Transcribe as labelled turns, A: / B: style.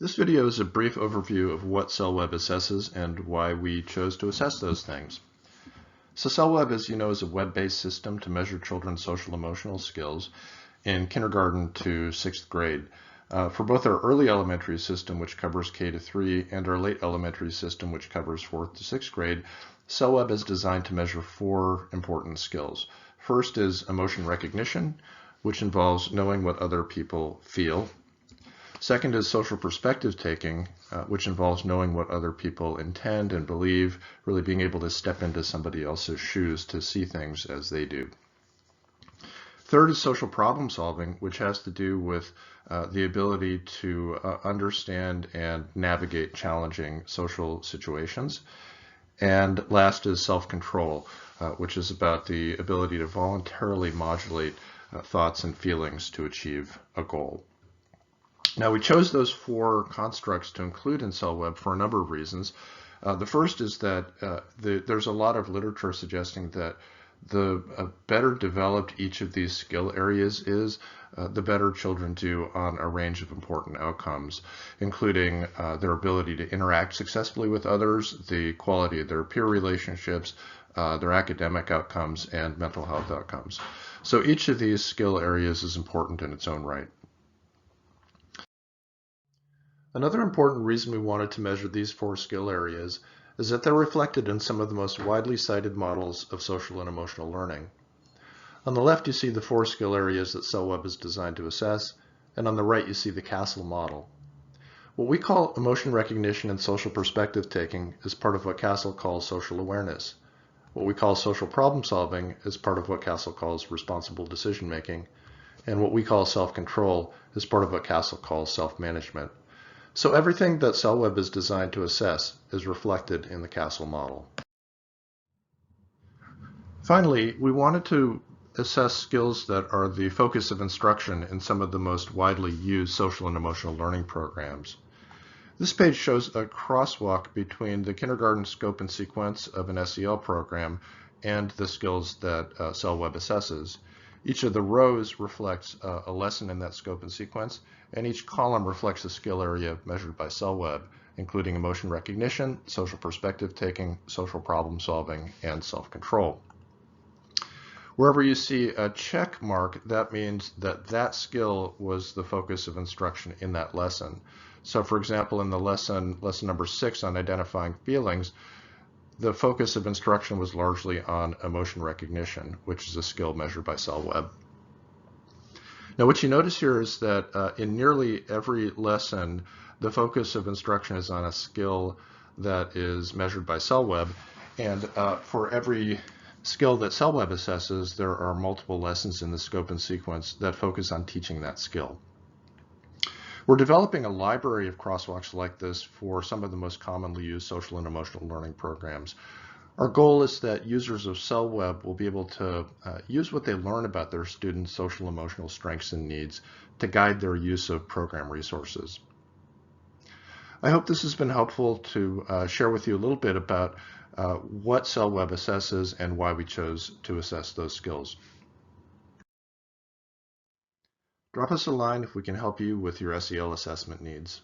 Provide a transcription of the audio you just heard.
A: This video is a brief overview of what SELweb assesses and why we chose to assess those things. So SELweb, as you know, is a web-based system to measure children's social emotional skills in kindergarten to 6th grade. For both our early elementary system, which covers K to 3, and our late elementary system, which covers 4th to 6th grade, SELweb is designed to measure 4 important skills. First is emotion recognition, which involves knowing what other people feel. Second is social perspective taking, which involves knowing what other people intend and believe, really being able to step into somebody else's shoes to see things as they do. Third is social problem solving, which has to do with the ability to understand and navigate challenging social situations. And last is self-control, which is about the ability to voluntarily modulate thoughts and feelings to achieve a goal. Now, we chose those 4 constructs to include in SELweb for a number of reasons. The first is that there's a lot of literature suggesting that the better developed each of these skill areas is, the better children do on a range of important outcomes, including their ability to interact successfully with others, the quality of their peer relationships, their academic outcomes, and mental health outcomes. So each of these skill areas is important in its own right. Another important reason we wanted to measure these 4 skill areas is that they're reflected in some of the most widely cited models of social and emotional learning. On the left, you see the 4 skill areas that SELweb is designed to assess, and on the right, you see the xSEL model. What we call emotion recognition and social perspective taking is part of what xSEL calls social awareness. What we call social problem solving is part of what xSEL calls responsible decision making, and what we call self-control is part of what xSEL calls self-management. So everything that SELweb is designed to assess is reflected in the xSEL model. Finally, we wanted to assess skills that are the focus of instruction in some of the most widely used social and emotional learning programs. This page shows a crosswalk between the kindergarten scope and sequence of an SEL program and the skills that SELweb assesses. Each of the rows reflects a lesson in that scope and sequence, and each column reflects a skill area measured by SELweb, including emotion recognition, social perspective taking, social problem solving, and self-control. Wherever you see a check mark, that means that that skill was the focus of instruction in that lesson. So for example, in the lesson number 6 on identifying feelings, the focus of instruction was largely on emotion recognition, which is a skill measured by SELweb. Now, what you notice here is that in nearly every lesson, the focus of instruction is on a skill that is measured by SELweb, and for every skill that SELweb assesses, there are multiple lessons in the scope and sequence that focus on teaching that skill. We're developing a library of crosswalks like this for some of the most commonly used social and emotional learning programs. Our goal is that users of SELweb will be able to use what they learn about their students' social and emotional strengths and needs to guide their use of program resources. I hope this has been helpful to share with you a little bit about what SELweb assesses and why we chose to assess those skills. Drop us a line if we can help you with your SEL assessment needs.